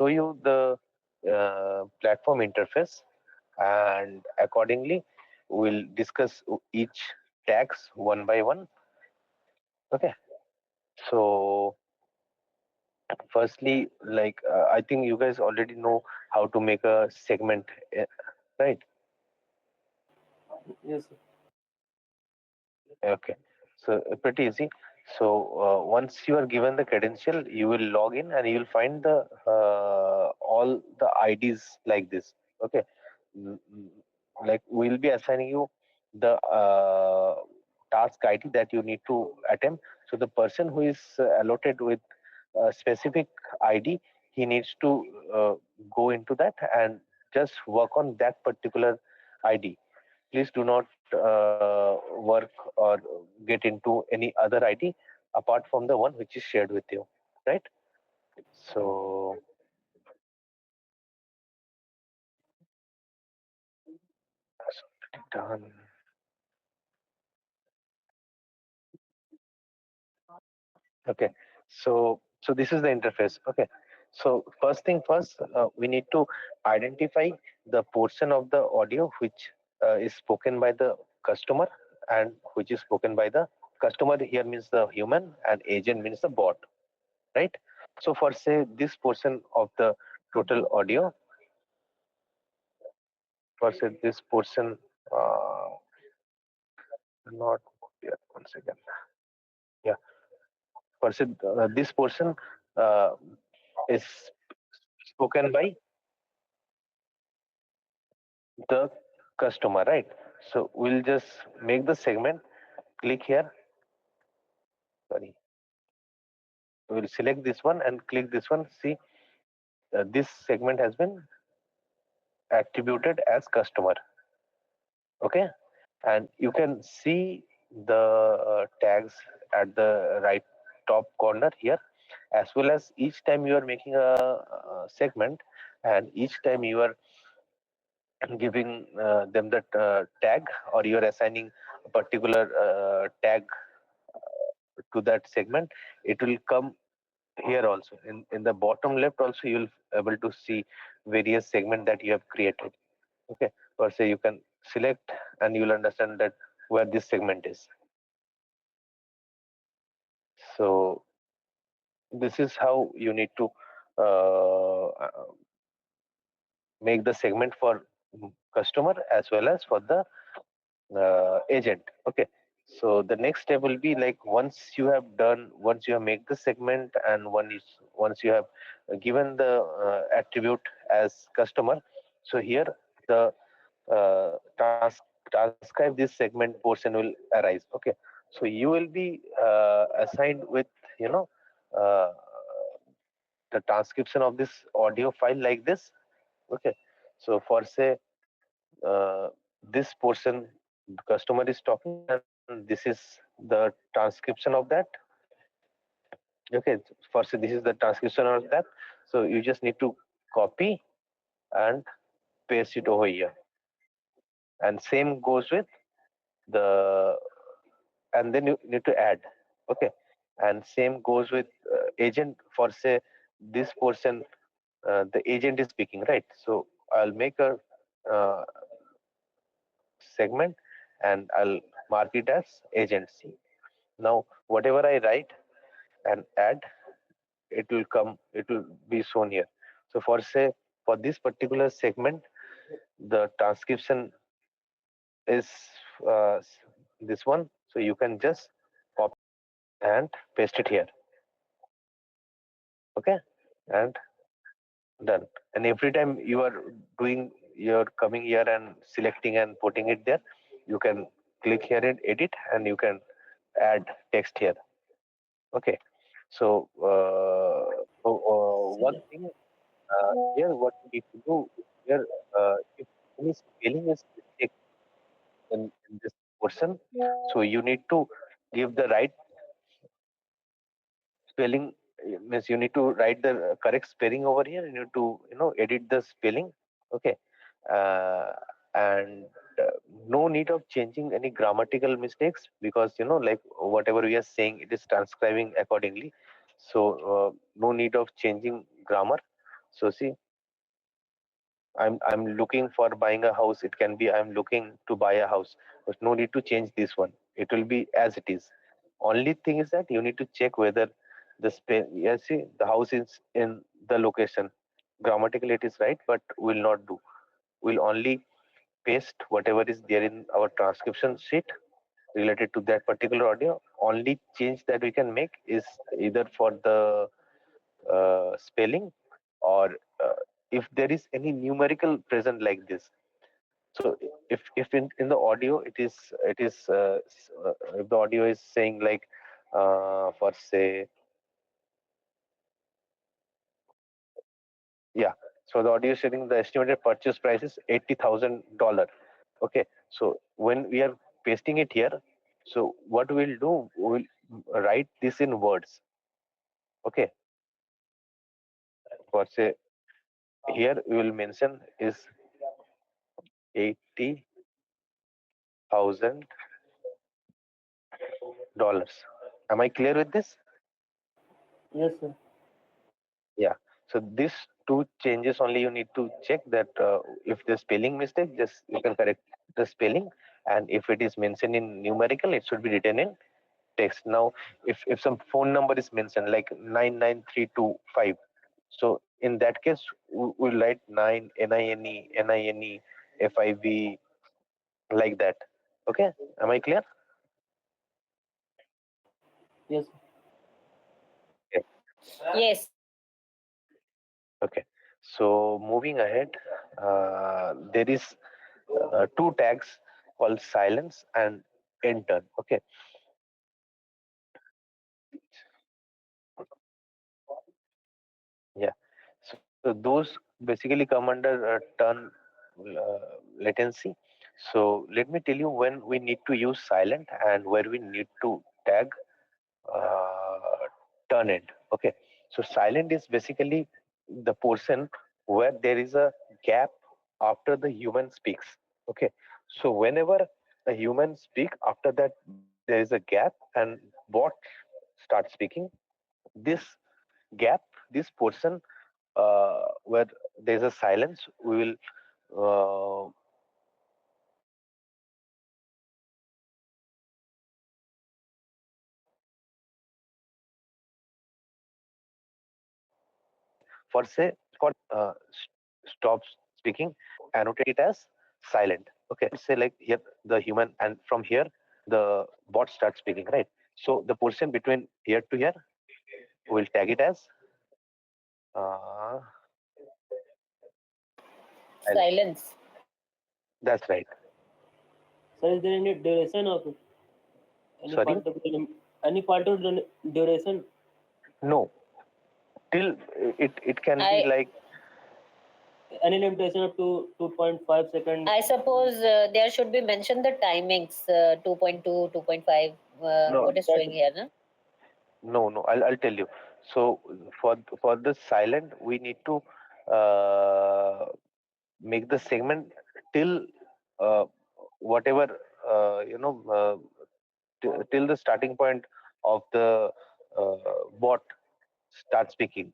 show you the platform interface, and accordingly we'll discuss each tags one by one. Okay, so firstly, like I think you guys already know how to make a segment, right? Yes, sir. Okay, so pretty easy. So once you are given the credential, you will log in and you will find the all the IDs like this. Okay, Mm, mm, like we'll be assigning you the task ID that you need to attempt. So the person who is allotted with a specific ID, he needs to go into that and just work on that particular ID. Please do not work or get into any other ID apart from the one which is shared with you, right? So that's already done. Okay, so this is the interface. Okay, so first thing first, we need to identify the portion of the audio which is spoken by the customer and which is spoken by the customer. Here means the human, and agent means the bot, right? So for say this portion of the total audio, for say this portion, not yeah, one second, yeah, for say this portion uh, is spoken by the customer, right? So we'll just make the segment, click here, sorry, we'll select this one and click this one. See, this segment has been attributed as customer. Okay, and you can see the tags at the right top corner here, as well as each time you are making a segment, and each time you are giving them the tag, or you are assigning a particular tag to that segment, it will come here also in the bottom left also. You'll able to see various segment that you have created. Okay, or say you can select and you'll understand that where this segment is. So this is how you need to make the segment for customer as well as for the agent. Okay, so the next step will be like once you have made the segment, and once you have given the attribute as customer, so here the transcribe this segment portion will arise. Okay, so you will be assigned with, you know, uh, the transcription of this audio file like this. Okay, so for say this portion the customer is talking, and this is the transcription of that. Okay, for say this is the transcription of that. So you just need to copy and paste it over here, and same goes with the, and then you need to add. Okay, and same goes with agent. For say this portion, the agent is speaking, right? So I'll make a uh, segment and I'll mark it as agency. Now, whatever I write and add, it will be shown here. So for say, for this particular segment, the transcription is uh, this one. So you can just copy and paste it here. Okay, and done. And every time you are doing, you're coming here and selecting and putting it there, you can click here and edit, and you can add text here. Okay, so one thing here, what you need to do here, if any spelling is mistake in this portion, so you need to give the right spelling. Means you need to write the correct spelling over here. You need to, you know, edit the spelling. Okay, uh, and no need of changing any grammatical mistakes, because you know, like whatever we are saying, it is transcribing accordingly. So no need of changing grammar. So see, I'm looking for buying a house. It can be I'm looking to buy a house. There's no need to change this one. It will be as it is. Only thing is that you need to check whether the space. Yes, see, the house is in the location. Grammatically it is right, but will not do. We'll only paste whatever is there in our transcription sheet related to that particular audio. Only change that we can make is either for the spelling, or if there is any numerical present like this. So if in the audio if the audio is saying like for say, yeah, so the audio is saying the estimated purchase price is $80,000. Okay, so when we are pasting it here, so what we'll do, we'll write this in words. Okay, for say here we will mention is $80,000. Am I clear with this? Yes, sir. Yeah. So these two changes only you need to check that if the spelling mistake, just you can correct the spelling, and if it is mentioned in numerical, it should be written in text. Now, if some phone number is mentioned like 99325, so in that case we'll write 9 NINE FIV like that. Okay, am I clear? Yes. Okay. Yes. Okay. So moving ahead, there is two tags called silence and enter. Okay. Yeah. So those basically come under turn latency. So let me tell you when we need to use silent and where we need to tag uh, turn end. Okay. So silent is basically the portion where there is a gap after the human speaks. Okay. So whenever a human speak, after that there is a gap and bot starts speaking. This gap, this portion where there's a silence, we will for say for stops speaking, annotate it as silent. Okay, say like here the human, and from here the bot starts speaking, right? So the portion between here to here, we'll tag it as uh, silent. Silence. That's right. Sir, is there any duration of it? Any Sorry, particular any particular duration? no, till it can be I like Any limitation up to 2.5 seconds? I suppose there should be mentioned the timings 2.2, 2.5. no, What is That showing here? No? no. I'll tell you. So for the silent, we need to uh, make the segment till uh, whatever till the starting point of the bot start speaking.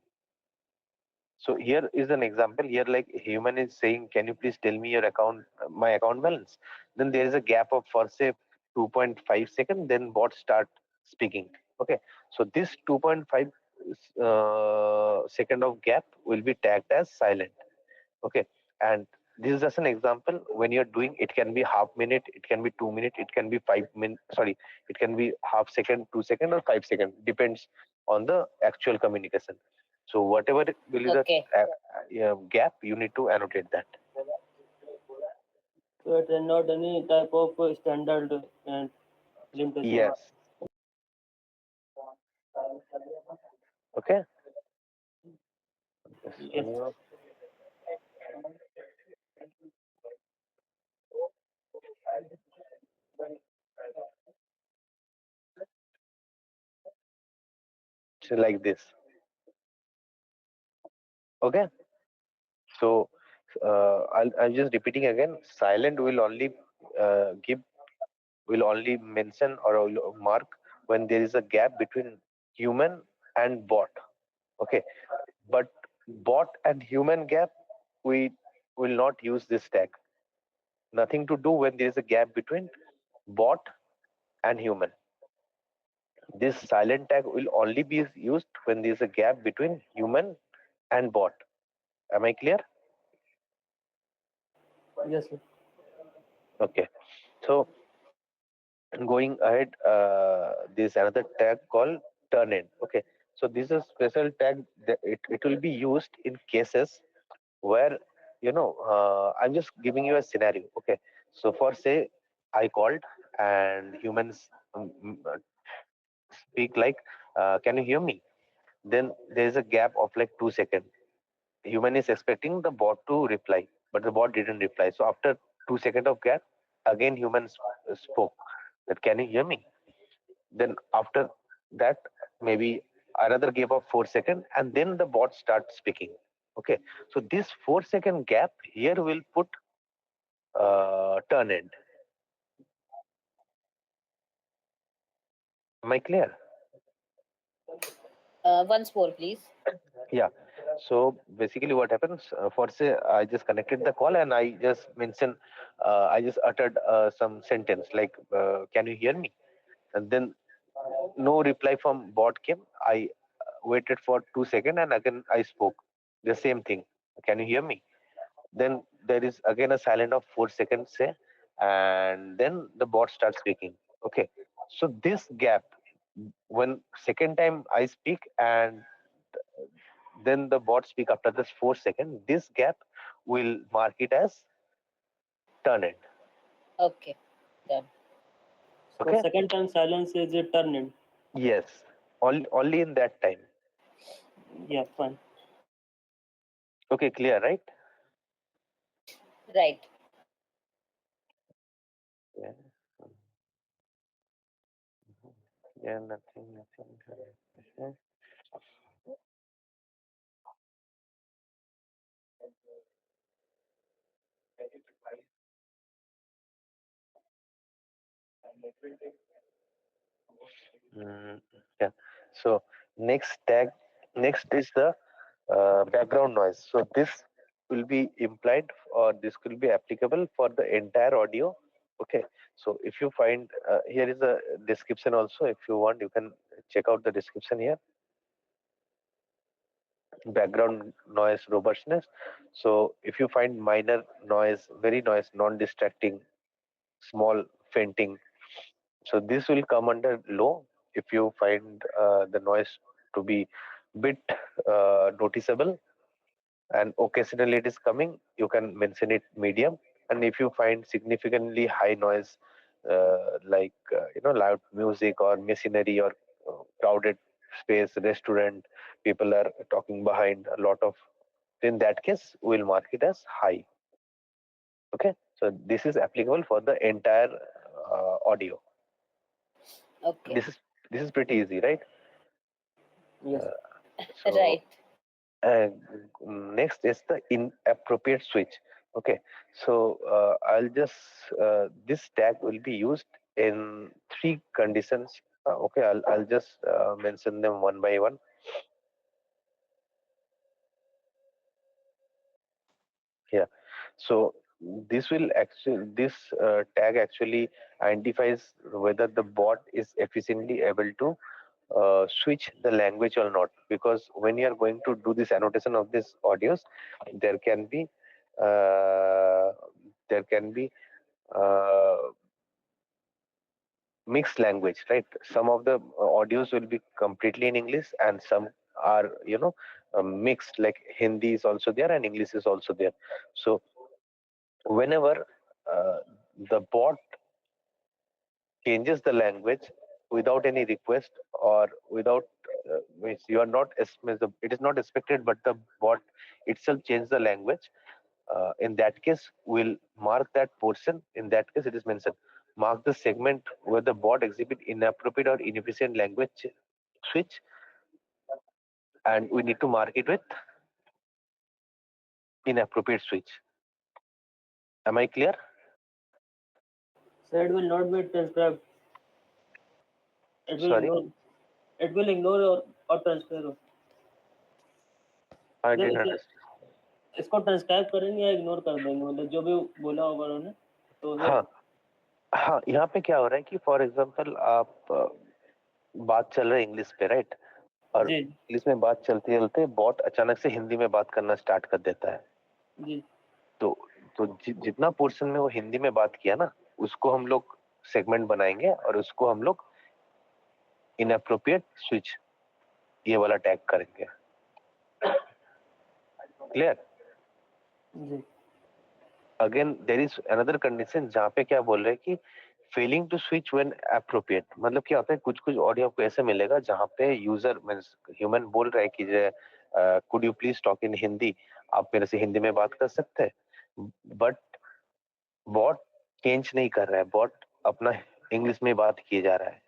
So here is an example. Here, like human is saying, "Can you please tell me your account, my account balance?" Then there is a gap of for say 2.5 seconds. Then bot start speaking. Okay, so this 2.5 second of gap will be tagged as silent. Okay, and this is just an example. When you're doing, it can be half minute, it can be 2 minute, it can be 5 minute, sorry, it can be half second, 2 second, or 5 second, depends on the actual communication. So whatever will be the Okay. gap, you need to annotate that. so it is not any type of standard limitation. Yes. Okay. This Yes. one, so like this. Okay. So I'm just repeating again. Silent will only give, will only mention or will mark when there is a gap between human and bot. Okay, but bot and human gap, we will not use this tag. Nothing to do when there is a gap between bot and human. This silent tag will only be used when there is a gap between human and bot. Am I clear? Yes, sir. Okay. So going ahead, there's another tag called turn in. Okay. So this is a special tag that it will be used in cases where I'm just giving you a scenario. Okay. So for say I called and humans speak like, can you hear me? Then there is a gap of like 2 seconds. Human is expecting the bot to reply, but the bot didn't reply. So after 2 seconds of gap, again humans spoke that, can you hear me? Then after that, maybe another gap of 4 seconds, and then the bot starts speaking. Okay, so this 4 second gap here will put turn end. Am I clear? Once more, please. Yeah. So basically, what happens? For say, I just connected the call and I just mentioned, I just uttered some sentence like, "Can you hear me?" And then no reply from bot came. I waited for 2 seconds and again I spoke the same thing. Can you hear me? Then there is again a silent of 4 seconds, say, and then the bot starts speaking. Okay. So this gap, when second time I speak and then the bot speak after this 4 seconds, this gap will mark it as turn end. Okay, done. So Okay. second time silence is a turn in. Yes. Only in that time. Yeah, fine. Okay, clear, right? Right. Yeah. Yeah, nothing. Okay. Mm, yeah. So next is the background noise. So this will be implied or this will be applicable for the entire audio. Okay. So if you find here is a description also. If you want, you can check out the description here. Background noise robustness. So if you find minor noise, very noise, non-distracting, small fainting, so this will come under low. If you find the noise to be bit noticeable and occasionally it is coming, you can mention it medium. And if you find significantly high noise, like loud music or machinery or crowded space, restaurant, people are talking behind a lot of, in that case we'll mark it as high. Okay, so this is applicable for the entire audio. Okay. This is pretty easy, right? Yes. So Right. uh, next is the inappropriate switch. Okay, so I'll just this tag will be used in three conditions. Okay, I'll just mention them one by one. Yeah. So this tag actually identifies whether the bot is efficiently able to switch the language or not, because when you are going to do this annotation of these audios, there can be uh, there can be uh, mixed language, right? Some of the audios will be completely in English and some are mixed, like Hindi is also there and English is also there. So whenever uh, the bot changes the language without any request or without means you are not it is not expected, but the bot itself changes the language, in that case we'll mark that portion. In that case it is mentioned, mark the segment where the bot exhibit inappropriate or inefficient language switch, and we need to mark it with inappropriate switch. Am I clear? So it will not be transcribed. It will Sorry. ignore. It will ignore or transcribe. I तो didn't इसे understand. इसको transcribe करेंगे या ignore कर देंगे, मतलब जो भी बोला होगा उन्होंने तो हाँ हाँ, यहाँ पे क्या हो रहा है कि फॉर एग्जांपल आप बात चल रहा है इंग्लिश पे, राइट, और जी इंग्लिश में बात चलते चलते बॉट अचानक से हिंदी में बात करना स्टार्ट कर देता है। जी तो जितना पोर्शन में वो हिंदी में बात किया ना, उसको हम लोग सेगमेंट बनाएंगे और उसको हम लोग इनअप्रोप्रिएट स्विच ये वाला टैग करेंगे। क्लियर? जी again there is another condition जहाँ पे क्या बोल रहे हैं कि failing to switch when appropriate, मतलब क्या होता है, कुछ कुछ ऑडियो आपको ऐसे मिलेगा जहाँ पे यूजर मींस ह्यूमन बोल रहा है कि could you please talk in Hindi, आप मेरे से हिंदी में बात कर सकते हैं, बट बॉट चेंज नहीं कर रहा है, बॉट अपना इंग्लिश में बात किए जा रहा है।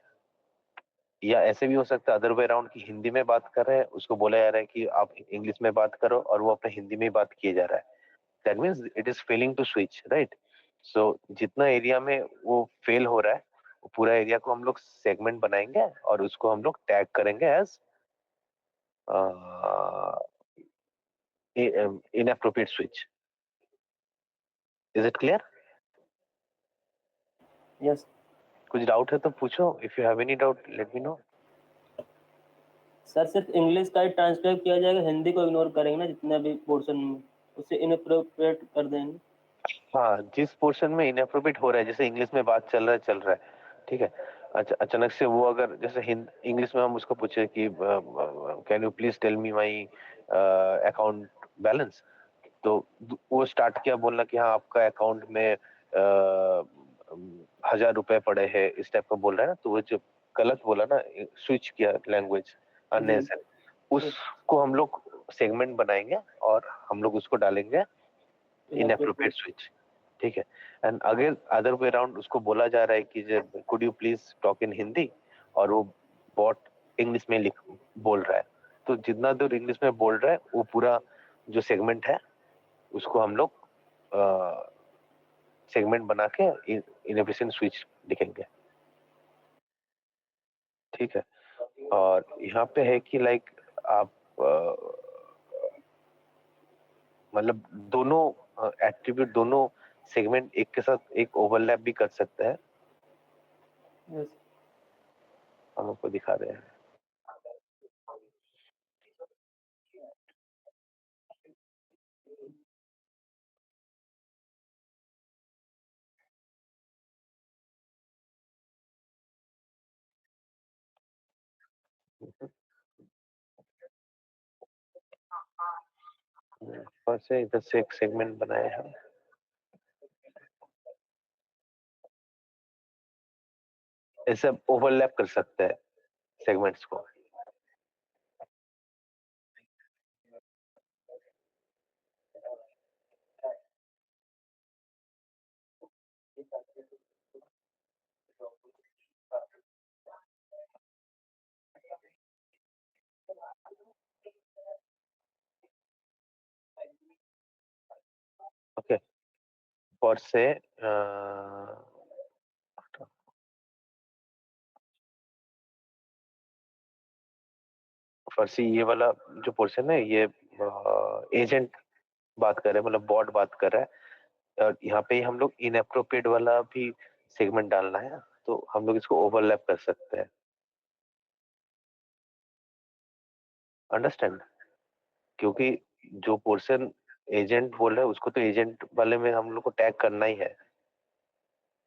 या ऐसे भी हो सकता है अदर वे अराउंड की हिंदी में बात कर रहे हैं, उसको बोला जा रहा है कि आप इंग्लिश में बात करो और वो अपने हिंदी में ही बात किए जा रहा है। That means it is failing to switch, right. So जितना एरिया में वो फेल हो रहा है, वो पूरा एरिया को हम लोग सेगमेंट बनाएंगे और उसको हम लोग टैग करेंगे as inappropriate switch. Is it clear? Yes कुछ डाउट है तो पूछो, if you have any doubt let me know. Sir, सिर्फ इंग्लिश का ही ट्रांसक्राइब किया जाएगा, हिंदी को इग्नोर करेंगे ना, जितना भी पोर्शन में उसे इनअप्रोप्रिएट कर देंगे। हाँ, जिस पोर्शन में इनएप्रोप्रिएट हो रहा है, जैसे इंग्लिश में बात चल रहा है, ठीक है, अचानक से वो अगर जैसे इंग्लिश में हम उसको पूछे कि can you please tell me my account balance, तो वो स्टार्ट किया बोलना कि हाँ आपका अकाउंट में 1,000 रुपए पड़े हैं, इस टाइप का बोल रहा है ना, तो वो जो गलत बोला ना, स्विच किया लैंग्वेज अननेसेसरी, उसको हम लोग सेगमेंट बनाएंगे और हम लोग उसको डालेंगे इनएप्रोप्रिएट स्विच, ठीक है। एंड अगर अदर वे अराउंड उसको बोला जा रहा है कि could you please talk in Hindi, और वो बॉट इंग्लिश में बोल रहा है, तो जितना दूर इंग्लिश में बोल रहा है वो पूरा जो सेगमेंट है उसको हम लोग सेगमेंट बना के इनएफिशिएंट स्विच लिखेंगे, ठीक है। और यहाँ पे है कि लाइक आप मतलब दोनों एट्रीब्यूट, दोनों सेगमेंट एक के साथ एक ओवरलैप भी कर सकते हैं। यस हम आपको दिखा रहे हैं। ऊपर से इधर से एक सेगमेंट बनाए हैं, ऐसे ओवरलैप कर सकते हैं सेगमेंट्स को। ओके, और से फर्सी ये वाला जो पोर्शन है, ये एजेंट बात कर रहे हैं, मतलब बॉट बात कर रहा है, और यहाँ पे हम लोग इनएप्रोप्रिएट वाला भी सेगमेंट डालना है, तो हम लोग इसको ओवरलैप कर सकते हैं। अंडरस्टैंड? क्योंकि जो पोर्शन एजेंट बोल रहा है उसको तो एजेंट वाले में हम लोग को टैग करना ही है,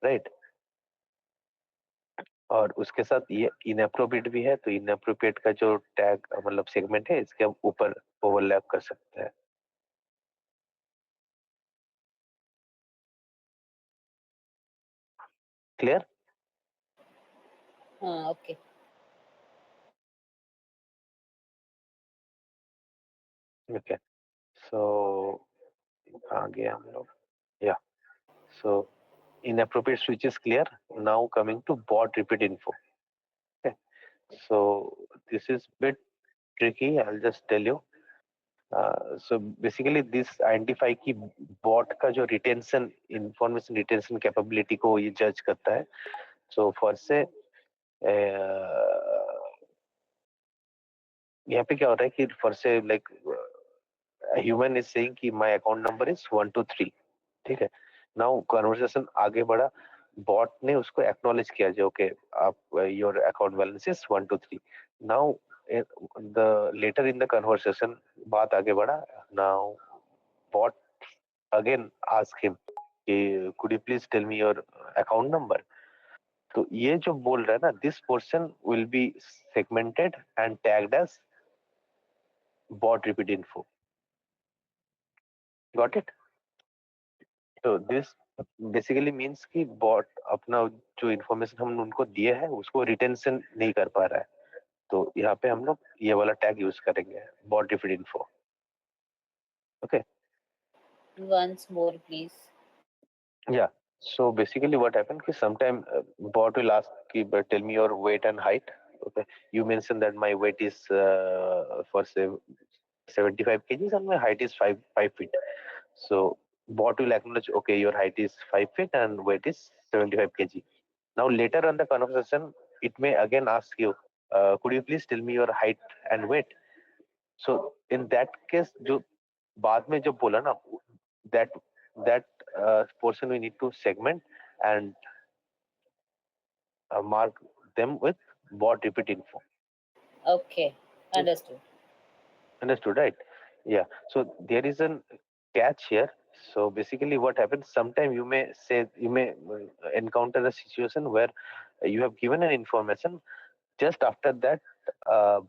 राइट। और उसके साथ ये इनएप्रोप्रिएट भी है, तो इनएप्रोप्रिएट का जो टैग मतलब सेगमेंट है, इसके हम ऊपर ओवरलैप कर सकते हैं। क्लियर? हाँ ओके। ओके, सो आगे हम लोग, या सो inappropriate switch is clear. Now coming to bot repeat info. Okay, so this is bit tricky, I'll just tell you. So basically this identify कि bot का जो retention, information retention capability को ये judge करता है। So for से यहाँ पे क्या हो रहा है कि for से like human is saying कि my account number is 123, ठीक है. Now conversation आगे बढ़ा, bot ने उसको acknowledge किया जो okay आप your account balance is 123. Now the later in the conversation बात आगे बढ़ा. Now bot again ask him कि could you please tell me your account number. तो ये जो बोल रहा है ना, this portion will be segmented and tagged as bot repeat info. Got it? So this basically means कि bot अपना जो information हम उनको दिए हैं उसको retention नहीं कर पा रहा है. तो यहाँ पे हम लोग ये वाला tag use करेंगे, bot repeat info. Okay. Once more, please. Yeah. So basically what happened कि sometime bot will ask कि but tell me your weight and height. Okay. You mentioned that my weight is for say 75 kgs and my height is 5 feet. So bot will acknowledge, okay, your height is 5 feet and weight is 75 kg. Now later on the conversation, it may again ask you, could you please tell me your height and weight? So in that case, जो बाद में जो बोला ना, that portion we need to segment and mark them with bot repeat info. Okay, understood. Understood, right? Yeah. So there is a catch here. So basically, what happens? Sometimes you may say you may encounter a situation where you have given an information. Just after that,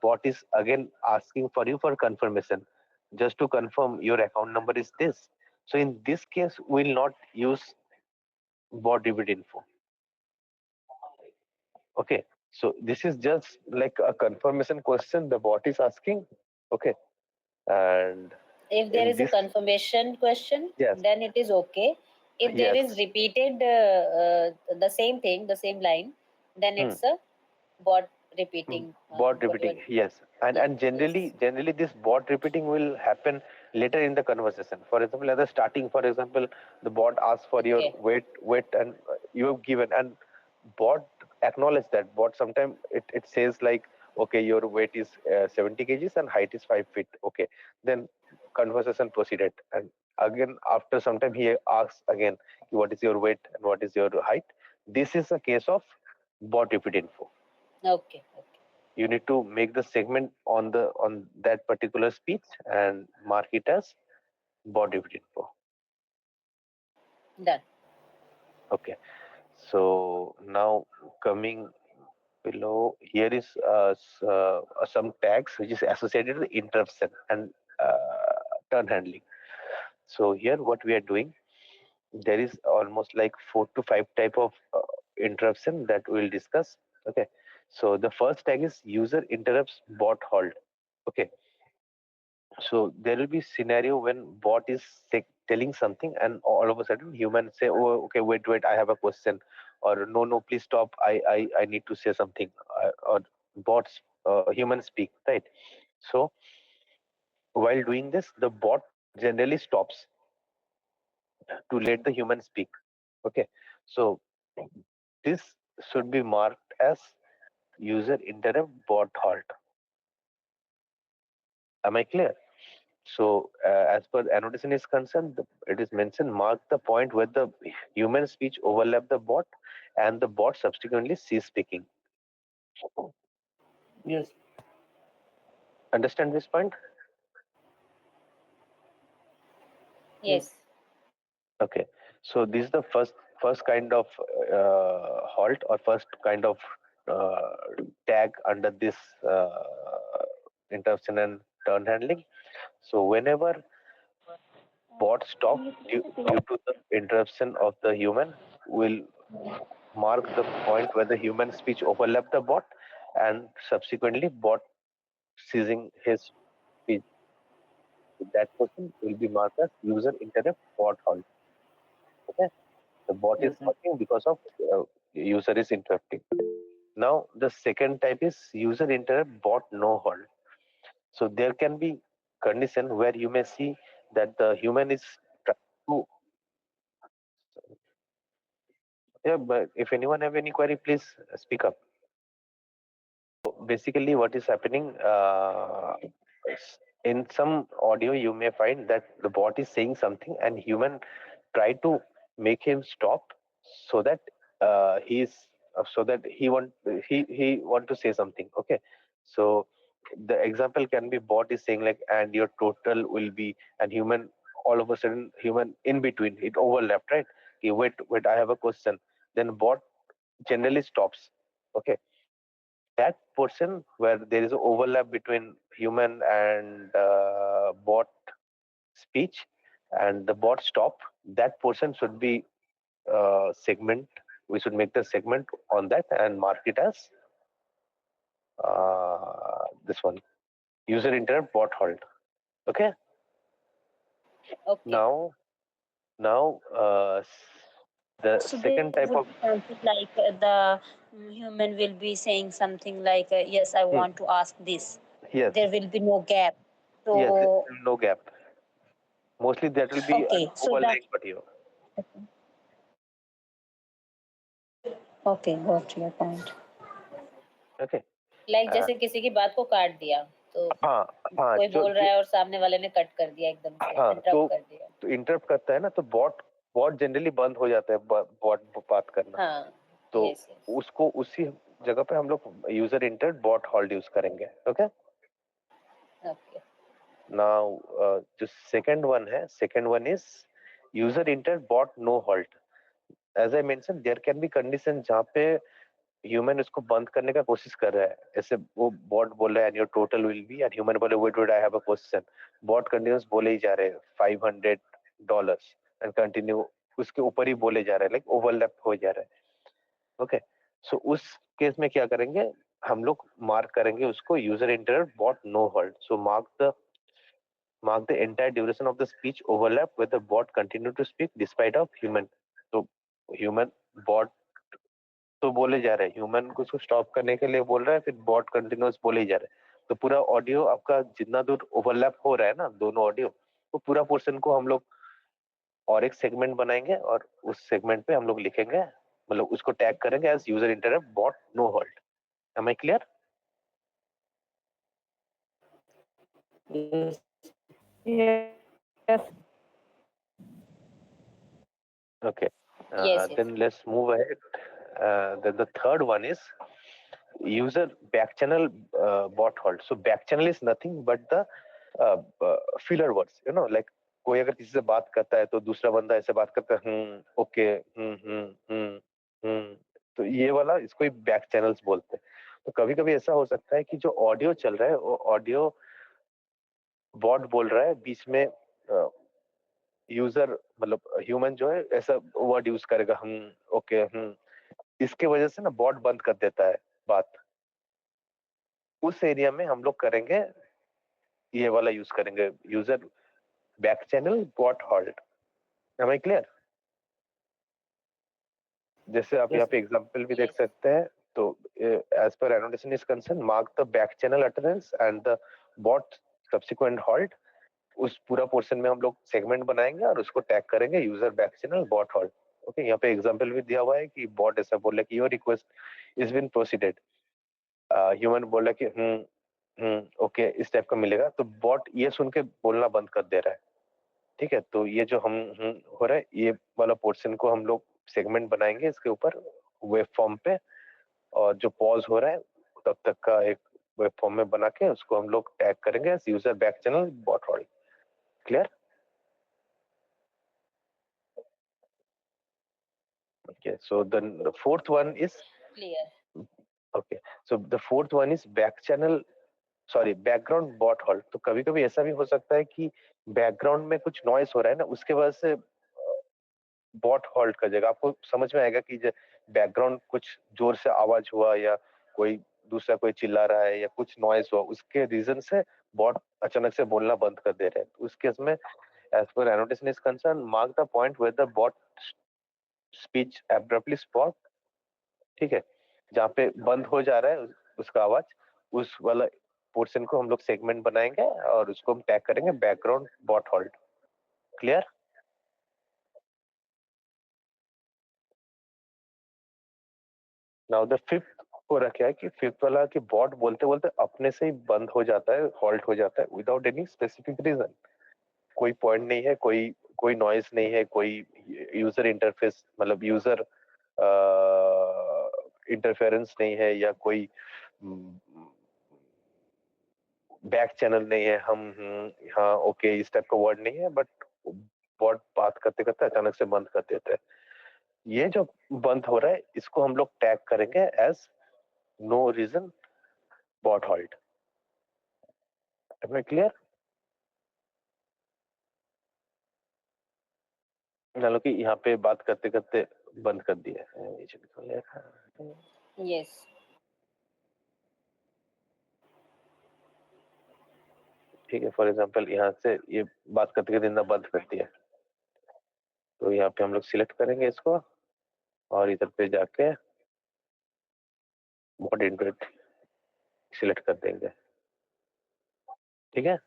bot is again asking for you for confirmation, just to confirm your account number is this. So in this case, we'll not use bot repeat info. Okay. So this is just like a confirmation question the bot is asking. Okay. And If there in is a this, confirmation question, yes, then it is okay. If there yes. is repeated the same thing, the same line, then Hmm. it's a bot repeating. Bot repeating, yes. and Yeah, and yes. generally this bot repeating will happen later in the conversation. For example, at the starting, for example, the bot asks for your Okay. weight and you have given, and bot acknowledge that. Bot sometimes it says like, okay, your weight is 70 kgs and height is 5 feet. Okay, then conversation proceeded, and again after some time he asks again, what is your weight and what is your height. This is a case of bot repeat info. Okay. Okay. You need to make the segment on that particular speech and mark it as bot repeat info. Done. Okay, so now coming below, here is some tags which is associated with interruption and turn handling. So here what we are doing, there is almost like 4 to 5 type of interruption that we will discuss. Okay, so the first tag is user interrupts bot halt. Okay, so there will be scenario when bot is telling something and all of a sudden human say, oh okay, wait, I have a question, or no, please stop, I need to say something, or bots human speak, right? So while doing this, the bot generally stops to let the human speak. Okay, so this should be marked as user interrupt bot halt. Am I clear? So, as per the annotation is concerned, it is mentioned mark the point where the human speech overlap the bot and the bot subsequently cease speaking. Yes. Understand this point? Yes. Yes. Okay. So this is the first kind of halt or first kind of uh, tag under this interruption and turn handling. So whenever bot stop due to the interruption of the human, will mark the point where the human speech overlap the bot and subsequently bot ceasing his speech. That person will be marked as user interrupt bot halt. Okay, the bot is Yes, sir. working because of user is interrupting. Now the second type is user interrupt bot no halt. So there can be condition where you may see that the human is trying to. Yeah, but if anyone have any query, please speak up. Basically what is happening, in some audio you may find that the bot is saying something and human try to make him stop so that he want to say something. Okay, so the example can be bot is saying like, and your total will be, and human all of a sudden human in between it overlapped, right? Okay, wait, I have a question. Then bot generally stops. Okay, that portion where there is an overlap between human and bot speech and the bot stop, that portion should be segment. We should make the segment on that and mark it as this one, user interrupt bot halt. Okay, Okay. now the So second there type would of be something like the human will be saying something like, "Yes, I Hmm, want to ask this." yes, There will be no gap. yes, there So will be no gap. Mostly that will be an okay, so that overlaying audio. okay, got your point. Okay. Like uh, जैसे किसी की बात को काट दिया तो हाँ हाँ कोई जो बोल रहा जो है और सामने वाले ने कट कर दिया एकदम से, हाँ इंटरप्ट कर दिया. तो इंटरप्ट करता है ना, तो बॉट बॉट जनरली बंद हो जाता है बॉट बात करना. हाँ, तो यस यस. उसको उसी जगह पे हम लोग user inter bot hold use करेंगे. Okay, okay. नाउ जो second one is user inter bot no hold. As I mention, there can be condition जहाँ पे ह्यूमन उसको बंद करने का कोशिश कर रहा है. ऐसे वो बॉट बोल रहा है and your total will be, and human बोले wait wait I have a question. Bot continues बोले ही जा रहे हैं $500 एंड कंटिन्यू उसके ऊपर ही बोले जा रहे हैं, लाइक ओवरलैप हो जा रहा है. ओके, सो उस केस में क्या करेंगे, हम लोग मार्क करेंगे उसको user interrupt bot no hold. So mark the entire duration of the speech overlap where the bot continue to speak despite of human. तो ह्यूमन बॉट तो बोले जा रहे हैं, ह्यूमन को उसको स्टॉप करने के लिए बोल रहा है, फिर बॉट कंटिन्यूस बोले ही जा रहे हैं. तो पूरा ऑडियो आपका जितना दूर ओवरलैप हो रहा है ना दोनों ऑडियो, वो पूरा पोर्शन को हम लोग और एक सेगमेंट बनाएंगे और उस सेगमेंट पे हम लोग लिखेंगे, मतलब उसको टैग करेंगे as user interrupt bot no hold. Am I clear? Yes. Yes. Okay, Yes, yes. then let's move ahead. Then the third one is user back channel bot hold. So back channel is nothing but the filler words, you know, like कोई अगर किसी से बात करता है तो दूसरा बंदा ऐसे बात करता है, ओके, तो ये वाला इसको ही बैक चैनल्स बोलते हैं. तो कभी कभी ऐसा हो सकता है कि जो ऑडियो चल रहा है वो ऑडियो बॉट बोल रहा है, बीच में यूजर मतलब ह्यूमन जो है ऐसा वर्ड यूज करेगा, ओके, इसके वजह से ना बॉट बंद कर देता है बात. उस एरिया में हम लोग करेंगे ये वाला यूज करेंगे, user back channel bot hold. Am I clear? जैसे आप यहाँ Yes. पे एग्जांपल भी देख Yes. सकते हैं. तो as per annotation is concern, mark the back channel utterance and the bot subsequent hold. उस पूरा पोर्शन में हम लोग सेगमेंट बनाएंगे और उसको टैग करेंगे user back channel bot hold. Okay, यहाँ पे एग्जांपल भी दिया हुआ है कि बॉट ऐसा बोल रहा है कि your request is been proceeded. Human बोल रहा है कि ओके, इस टाइप का मिलेगा. तो बॉट ये सुन के बोलना बंद कर दे रहा है. ठीक है, तो ये जो हो रहा है, ये वाला पोर्शन को हम लोग सेगमेंट बनाएंगे इसके ऊपर वेब फॉर्म पे, और जो पॉज हो रहा है तब तक का एक वेब फॉर्म में बना के उसको हम लोग टैग करेंगे as user back channel bot hold. Clear? Okay, so then the fourth one is Clear. okay. So the fourth one is background bot hold. तो कभी कभी ऐसा भी हो सकता है कि बैकग्राउंड में कुछ नॉइस हो रहा है ना, उसके वजह से बॉट होल्ड कर जाएगा. आपको समझ में आएगा कि बैकग्राउंड कुछ जोर से आवाज हुआ या कोई दूसरा कोई चिल्ला रहा है या कुछ नॉइस हुआ, उसके रीजन से बॉट अचानक से बोलना बंद कर दे रहे हैं. तो उस केस में as per annotation is concern, mark the point where the bot speech abruptly stop. ठीक है, जहाँ पे बंद हो जा रहा है उसका आवाज, उस वाला पोर्शन को हम लोग सेगमेंट बनाएंगे और उसको हम टैग करेंगे background bot hold. Clear? Now the fifth हो रहा क्या है कि फिफ्थ वाला कि बॉट बोलते बोलते अपने से ही बंद हो जाता है, हॉल्ट हो जाता है विदाउट एनी स्पेसिफिक रीजन। कोई पॉइंट नहीं है, कोई कोई नॉइज नहीं है, कोई यूजर इंटरफेस मतलब यूजर इंटरफेरेंस नहीं है, या कोई बैक चैनल नहीं है, हम हाँ ओके इस टाइप का वर्ड नहीं है, बट बॉट बात करते करते अचानक से बंद कर देता है। ये जो बंद हो रहा है इसको हम लोग टैग करेंगे as no reason bot halt. है क्लियर? मान लो कि यहाँ पे बात करते करते बंद कर दिया है। Yes. ठीक है, फॉर एग्जांपल यहाँ से ये बात करते करते इतना बंद कर दिया, तो यहाँ पे हम लोग सिलेक्ट करेंगे इसको और इधर पे जाके बॉट इंटरेट सिलेक्ट कर देंगे। ठीक है,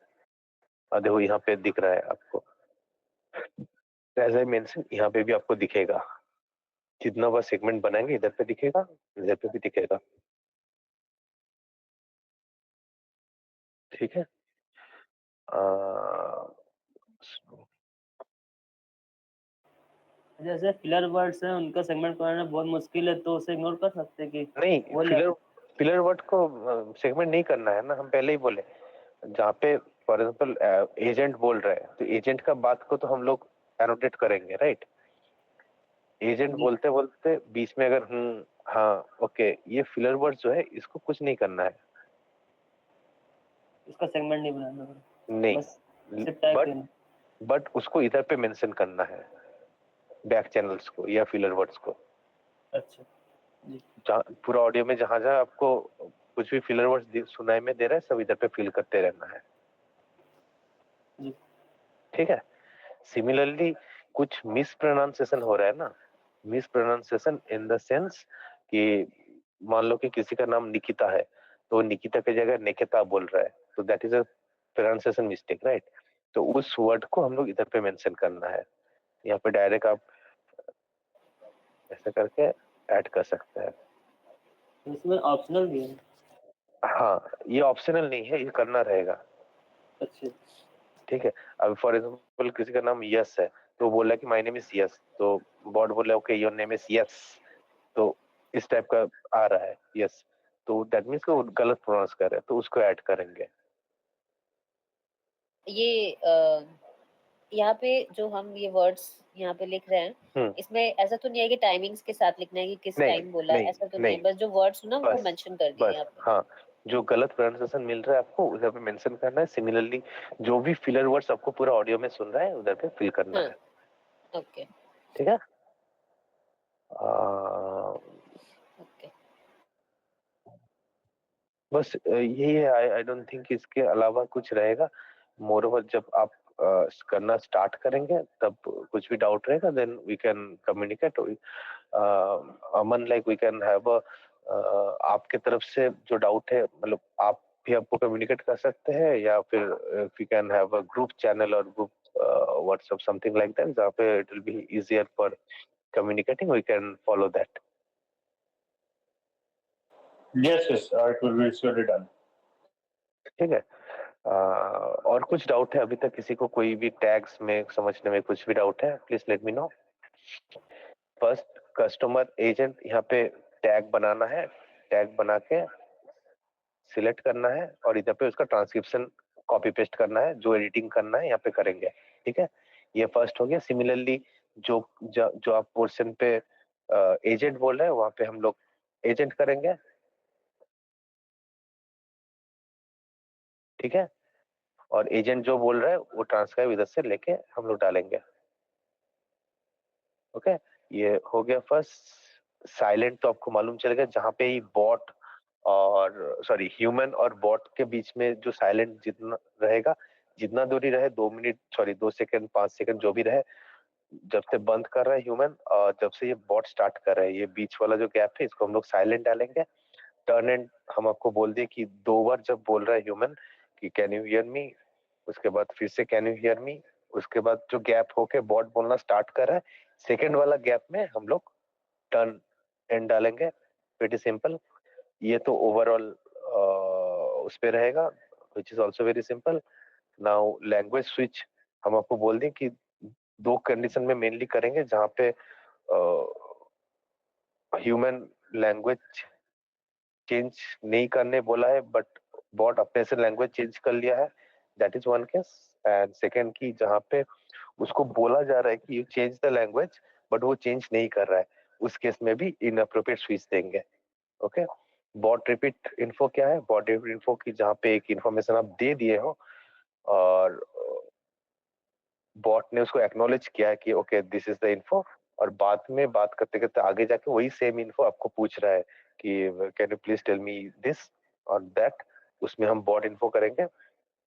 और देखो यहाँ पे दिख रहा है आपको, एज आई मेंशन यहाँ पे भी आपको दिखेगा, जितना बार सेगमेंट बनाएंगे इधर पे दिखेगा, इधर पे भी दिखेगा। ठीक है, जैसे फिलर वर्ड्स हैं उनका सेगमेंट बनाना बहुत मुश्किल है, तो उसे इग्नोर कर सकते हैं कि नहीं, वो फिलर वर्ड को सेगमेंट नहीं करना है ना, हम पहले ही बोले। जहाँ पे फॉर एग्जाम्पल एजेंट बोल रहा है तो एजेंट का बात को तो हम लोग एनोटेट करेंगे, राइट? एजेंट जी। बोलते बोलते बीच में अगर हाँ ओके, ये फिलर वर्ड जो है इसको कुछ नहीं करना है, इसका सेगमेंट नहीं बनाना है, नहीं, बस सिर्फ टैग देना। बट उसको इधर पे मेंशन करना है, बैक चैनल्स को या फिलर वर्ड्स को। अच्छा जी। पूरा ऑडियो में जहां जहां आपको कुछ भी फिलर वर्ड्स सुनाई में दे रहा है सब इधर पे फिल करते रहना है। जी। ठीक है, सिमिलरली कुछ मिस प्रोनाउंसिएशन हो रहा है ना, miss pronunciation in the sense कि मान लो कि किसी का नाम निकिता है तो निकिता की जगह निकिता बोल रहा है, तो that is a pronunciation mistake, right? तो उस वर्ड को हम लोग इधर पे मेंशन करना है। यहाँ पे डायरेक्ट आप ऐसा करके ऐड कर सकते हैं। तो इसमें ऑप्शनल भी है? हाँ, ये ऑप्शनल नहीं है, ये करना रहेगा। अच्छा। ठीक है, अब फॉर एग्जांपल किसी का नाम यस है तो बोला कि माय नेम इज यस, तो बॉट बोला okay your name is yes, तो इस टाइप का आ रहा है यस, तो दैट मीन्स वो गलत प्रोनाउंस कर रहे हैं, तो उसको ऐड करेंगे। ये यहाँ पे जो हम ये वर्ड्स यहाँ पे लिख रहे हैं, इसमें ऐसा तो नहीं है कि टाइमिंग्स के साथ लिखना है कि किस नहीं, टाइम बोला है, नहीं, ऐसा तो नहीं है, नहीं, बस जो वर्ड्स ना वो बस मेंशन कर दिए बस यहाँ पे। हाँ, जो गलत प्रोनाउंसिएशन मिल रहा है आपको उधर पे मेंशन करना है। सिमिलरली जो भी फिलर वर्ड्स आपको पूरा ऑडियो में सुन रहा है उधर पे फिल करना हाँ, है। ओके ठीक है, ओके। बस यही है। आई डोंट थिंक इसके अलावा कुछ रहेगा। मोरओवर जब आप करना स्टार्ट करेंगे तब कुछ भी डाउट रहेगा then we can communicate. Aman like we can have आपके तरफ से जो डाउट है मतलब आप भी आपको कम्युनिकेट कर सकते हैं, या फिर we can have a group channel और group WhatsApp something like that, जहाँ पे it will be easier for communicating, we can follow that. Yes, yes, it will be surely done. ठीक है, और कुछ डाउट है अभी तक किसी को? कोई भी टैग्स में समझने में कुछ भी डाउट है please let me no. First customer agent, यहाँ पे टैग बनाना है, टैग बना के सिलेक्ट करना है और इधर पे उसका ट्रांसक्रिप्शन कॉपी पेस्ट करना है, जो एडिटिंग करना है यहाँ पे करेंगे। ठीक है, ये फर्स्ट हो गया। सिमिलरली जो आप पोर्शन पे एजेंट बोल रहे हैं वहां पे हम लोग एजेंट करेंगे। ठीक है, और एजेंट जो बोल रहा है वो ट्रांसक्राइब इधर से लेके हम लोग डालेंगे। ओके, ये हो गया फर्स्ट। साइलेंट तो आपको मालूम चलेगा, जहाँ पे ही बॉट और सॉरी ह्यूमन और बॉट के बीच में जो साइलेंट जितना रहेगा, जितना दूरी रहे 2 मिनट सॉरी 2 सेकंड 5 सेकंड जो भी रहे, जब से बंद कर रहा है ह्यूमन और जब से ये बॉट स्टार्ट कर रहा है, ये बीच वाला जो गैप है इसको हम लोग साइलेंट डालेंगे। टर्न एंड हम आपको बोल दिए कि 2 बार जब बोल रहा है ह्यूमन कि कैन यू हियर मी, उसके बाद फिर से कैन यू हियर मी, उसके बाद जो गैप होके बॉट बोलना स्टार्ट कर रहा है, सेकंड वाला गैप में हम लोग टर्न एंड डालेंगे। Pretty simple. ये तो ओवरऑल उस पे रहेगा, which is also very simple. Now language switch हम आपको बोल दें कि 2 कंडीशन में मेनली करेंगे, जहाँ पे ह्यूमन लैंग्वेज चेंज नहीं करने बोला है बट बॉट अपने से लैंग्वेज चेंज कर लिया है, that is one case. And second की जहाँ पे उसको बोला जा रहा है कि you change the language but वो चेंज नहीं कर रहा है, उस केस में भी इनअप्रोप्रिएट स्विच देंगे। ओके, बॉट रिपीट इन्फो क्या है? बॉट रिपीट इन्फो की जहाँ पे एक इन्फॉर्मेशन आप दे दिए हो और बॉट ने उसको एक्नॉलेज किया है कि okay this is the info, और बाद में बात करते करते आगे जाके वही सेम इन्फो आपको पूछ रहा है कि can you please tell me this और दैट, उसमें हम बॉट इन्फो करेंगे।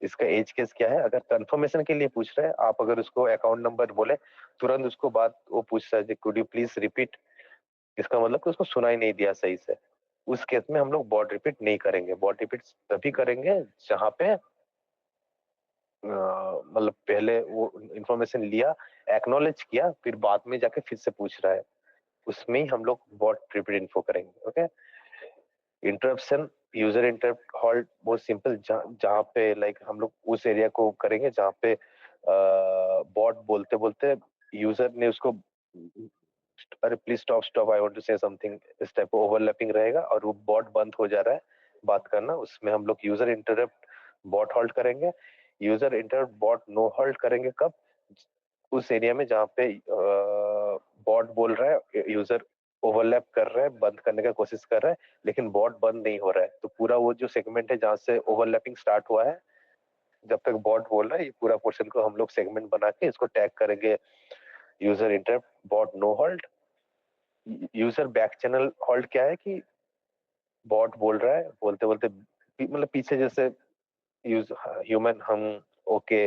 इसका एज केस क्या है? अगर कंफर्मेशन के लिए पूछ रहे हैं आप, अगर उसको अकाउंट नंबर बोले तुरंत उसको बात वो पूछ रहा है कुड यू प्लीज रिपीट, इसका मतलब कि उसको सुनाई नहीं दिया सही से, उस केस में हम लोग बॉट रिपीट नहीं करेंगे। बॉट रिपीट तभी करेंगे जहां पे मतलब पहले वो इंफॉर्मेशन लिया, एक्नॉलेज किया, फिर बाद में जाके फिर से पूछ रहा है, उसमें ही हम लोग बॉट रिपीट इन्फो करेंगे। Okay, interruption user interrupt halt बहुत सिंपल, जहाँ पे लाइक हम लोग उस एरिया को करेंगे जहाँ पे बॉट बोलते बोलते यूजर ने उसको अरे please stop stop I want to say something, इस टाइप का ओवरलैपिंग रहेगा और वो बॉट बंद हो जा रहा है बात करना, उसमें हम लोग यूजर इंटरप्ट बॉट हॉल्ट करेंगे। User interrupt bot no halt करेंगे कब? उस एरिया में जहाँ पे बॉट बोल रहा है, यूजर ओवरलैप कर रहा है, बंद करने का कोशिश कर रहा है, लेकिन बॉट बंद नहीं हो रहा है, तो पूरा वो जो सेगमेंट है जहाँ से ओवरलैपिंग स्टार्ट हुआ है, जब तक बॉट बोल रहा है, ये पूरा पोर्शन को हम लोग सेगमेंट बना के इसको टैग करेंगे user interrupt bot no halt. User back channel halt क्या है कि बॉट बोल रहा है, बोलते बोलते मतलब पीछे जैसे यूज ह्यूमन हम, ओके,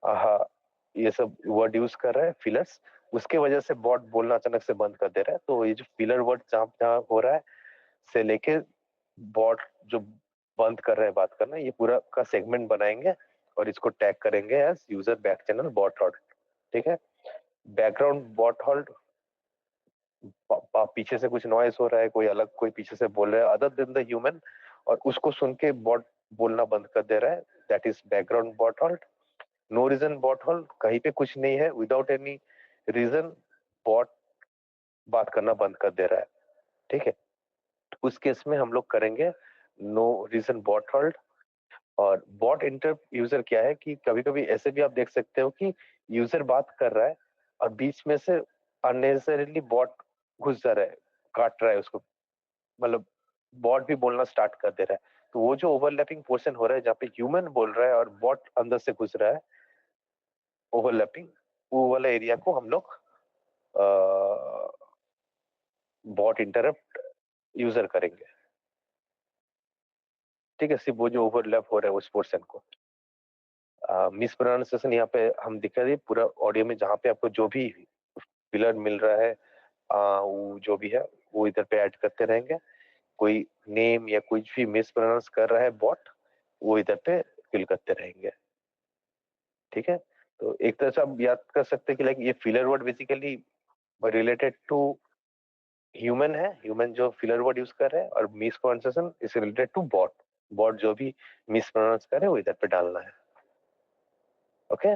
आहा, ये सब वर्ड यूज कर रहा है फिलर्स, उसके वजह से बॉट बोलना अचानक से बंद कर दे रहा है। तो ये जो फिलर वर्ड जहाँ जहाँ हो रहा है से लेके बॉट जो बंद कर रहा है बात करना, ये पूरा का सेगमेंट बनाएंगे और इसको टैग करेंगे as user back channel bot halt. ठीक है, बैकग्राउंड बॉट हॉल्ट, पीछे से कुछ नॉइस हो रहा है, कोई अलग कोई पीछे से बोल रहा है अदर देन द ह्यूमन, और उसको सुन के बॉट बोलना बंद कर दे रहा है, that is background bot halt. No reason bot halt, कहीं पे कुछ नहीं है, विदाउट एनी रीजन बॉट बात करना बंद कर दे रहा है। ठीक है, उस केस में हम लोग करेंगे नो रीजन बॉट हॉल्ट। और बॉट इंटरप्ट यूजर क्या है कि कभी कभी ऐसे भी आप देख सकते हो कि यूजर बात कर रहा है और बीच में से अननेसेसरीली बॉट घुस जा रहा है, काट रहा है उसको, मतलब बॉट भी बोलना स्टार्ट कर दे रहा है। तो वो जो ओवरलैपिंग पोर्शन हो रहा है जहाँ पे ह्यूमन बोल रहा है और बॉट अंदर से घुस रहा है, ओवरलैपिंग, वो वाला एरिया को हम लोग बॉट इंटरप्ट यूजर करेंगे। ठीक है, सिर्फ वो जो ओवरलैप हो रहा है उस पोर्शन को। मिस प्रोनाउंसिएशन यहाँ पे हम दिखा रही पूरा ऑडियो में, जहाँ पे आपको जो भी पिलर मिल रहा है वो जो भी है वो इधर पे ऐड करते रहेंगे। कोई नेम या कुछ भी मिस प्रोनाउंस कर रहा है बॉट, वो इधर पे फिल करते रहेंगे। ठीक है, तो एक तरह से आप याद कर सकते हैं कि लाइक ये filler word basically related to human है, ह्यूमन जो फिलर वर्ड यूज कर रहे हैं, और mispronunciation is related to bot, bot जो भी मिस प्रोनाउंस करे वो इधर पे डालना है। ओके